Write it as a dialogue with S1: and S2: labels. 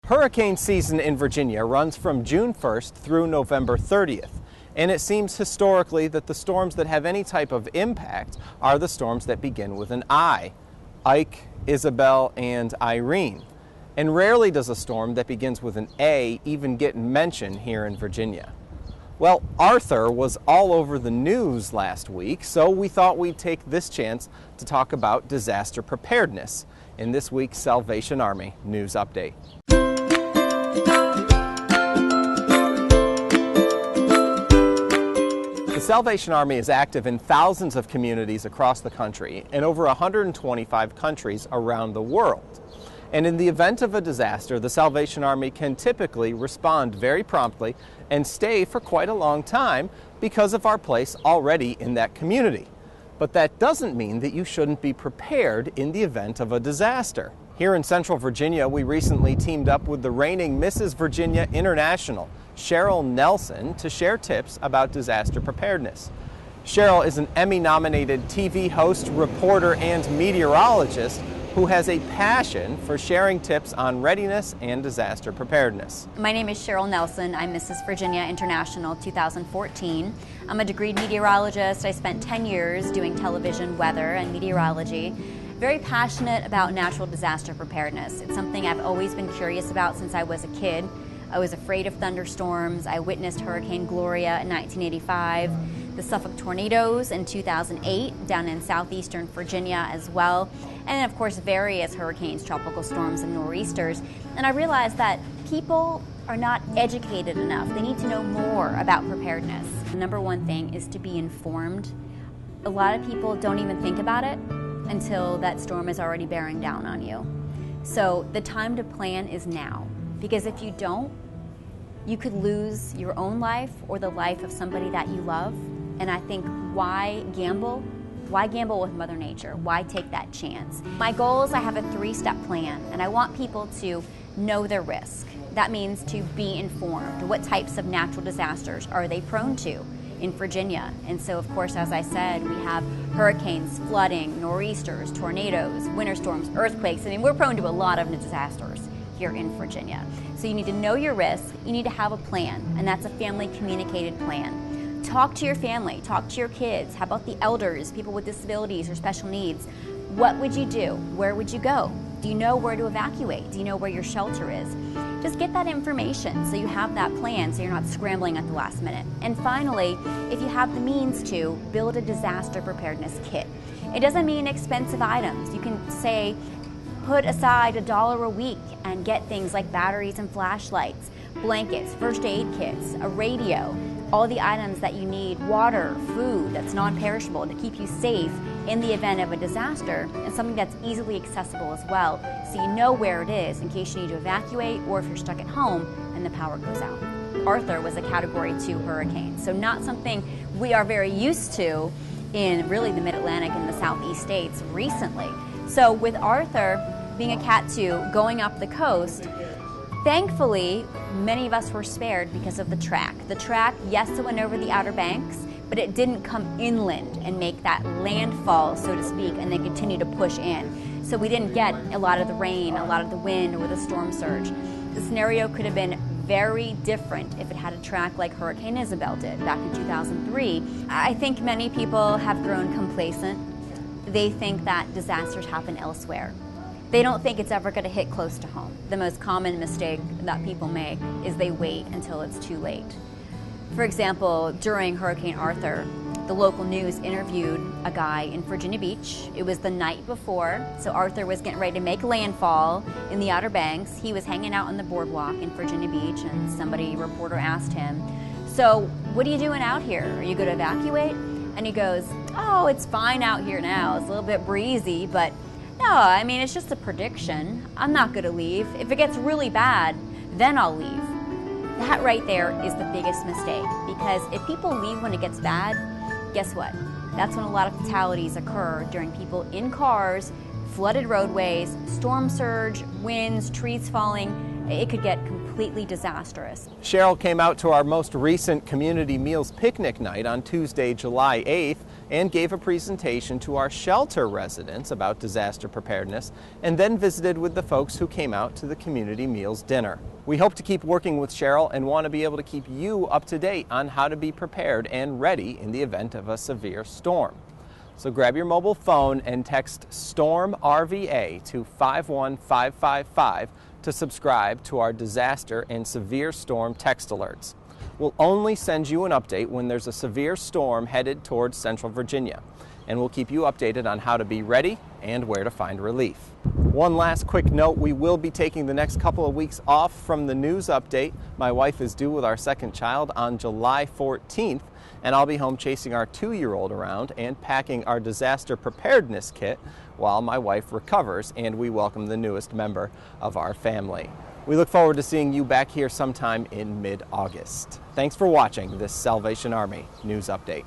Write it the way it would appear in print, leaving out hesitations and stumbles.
S1: Hurricane season in Virginia runs from June 1st through November 30th, and it seems historically that the storms that have any type of impact are the storms that begin with an I: Ike, Isabel, and Irene. And rarely does a storm that begins with an A even get mentioned here in Virginia. Well, Arthur was all over the news last week, so we thought we'd take this chance to talk about disaster preparedness in this week's Salvation Army News Update. The Salvation Army is active in thousands of communities across the country and over 125 countries around the world. And in the event of a disaster, the Salvation Army can typically respond very promptly and stay for quite a long time because of our place already in that community. But that doesn't mean that you shouldn't be prepared in the event of a disaster. Here in Central Virginia, we recently teamed up with the reigning Mrs. Virginia International, Cheryl Nelson, to share tips about disaster preparedness. Cheryl is an Emmy-nominated TV host, reporter, and meteorologist who has a passion for sharing tips on readiness and disaster preparedness.
S2: My name is Cheryl Nelson. I'm Mrs. Virginia International 2014. I'm a degreed meteorologist. I spent 10 years doing television, weather, and meteorology. Very passionate about natural disaster preparedness. It's something I've always been curious about since I was a kid. I was afraid of thunderstorms. I witnessed Hurricane Gloria in 1985, the Suffolk tornadoes in 2008 down in southeastern Virginia as well, and of course various hurricanes, tropical storms, and nor'easters. And I realized that people are not educated enough. They need to know more about preparedness. The number one thing is to be informed. A lot of people don't even think about it until that storm is already bearing down on you. So the time to plan is now, because if you don't, you could lose your own life or the life of somebody that you love. And I think, why gamble? Why gamble with Mother Nature? Why take that chance? My goal is I have a 3-step plan, and I want people to know their risk. That means to be informed. What types of natural disasters are they prone to in Virginia? And so, of course, as I said, we have hurricanes, flooding, nor'easters, tornadoes, winter storms, earthquakes. I mean, we're prone to a lot of disasters here in Virginia. So you need to know your risk, you need to have a plan, and that's a family communicated plan. Talk to your family, talk to your kids. How about the elders, people with disabilities or special needs? What would you do? Where would you go? Do you know where to evacuate? Do you know where your shelter is? Just get that information so you have that plan so you're not scrambling at the last minute. And finally, if you have the means to, build a disaster preparedness kit. It doesn't mean expensive items. You can say, put aside $1 a week and get things like batteries and flashlights, blankets, first aid kits, a radio, all the items that you need, water, food that's non-perishable to keep you safe in the event of a disaster, and something that's easily accessible as well, so you know where it is in case you need to evacuate or if you're stuck at home and the power goes out. Arthur was a Category 2 hurricane, so not something we are very used to in really the Mid-Atlantic and the Southeast states recently. So with Arthur being a Cat 2 going up the coast, thankfully, many of us were spared because of the track. The track, yes, it went over the Outer Banks, but it didn't come inland and make that landfall, so to speak, and then continue to push in. So we didn't get a lot of the rain, a lot of the wind, or the storm surge. The scenario could have been very different if it had a track like Hurricane Isabel did back in 2003. I think many people have grown complacent. They think that disasters happen elsewhere. They don't think it's ever going to hit close to home. The most common mistake that people make is they wait until it's too late. For example, during Hurricane Arthur, the local news interviewed a guy in Virginia Beach. It was the night before, so Arthur was getting ready to make landfall in the Outer Banks. He was hanging out on the boardwalk in Virginia Beach, and a reporter asked him, "So, what are you doing out here? Are you going to evacuate?" And he goes, "Oh, it's fine out here now. It's a little bit breezy, but no, I mean, it's just a prediction. I'm not going to leave. If it gets really bad, then I'll leave." That right there is the biggest mistake, because if people leave when it gets bad, guess what? That's when a lot of fatalities occur, during people in cars, flooded roadways, storm surge, winds, trees falling. It could get completely disastrous.
S1: Cheryl came out to our most recent community meals picnic night on Tuesday, July 8th, and gave a presentation to our shelter residents about disaster preparedness, and then visited with the folks who came out to the community meals dinner. We hope to keep working with Cheryl and want to be able to keep you up to date on how to be prepared and ready in the event of a severe storm. So grab your mobile phone and text STORM RVA to 51555 to subscribe to our disaster and severe storm text alerts. We'll only send you an update when there's a severe storm headed towards Central Virginia, and we'll keep you updated on how to be ready and where to find relief. One last quick note, we will be taking the next couple of weeks off from the news update. My wife is due with our second child on July 14th, and I'll be home chasing our 2-year-old around and packing our disaster preparedness kit while my wife recovers and we welcome the newest member of our family. We look forward to seeing you back here sometime in mid-August. Thanks for watching this Salvation Army News Update.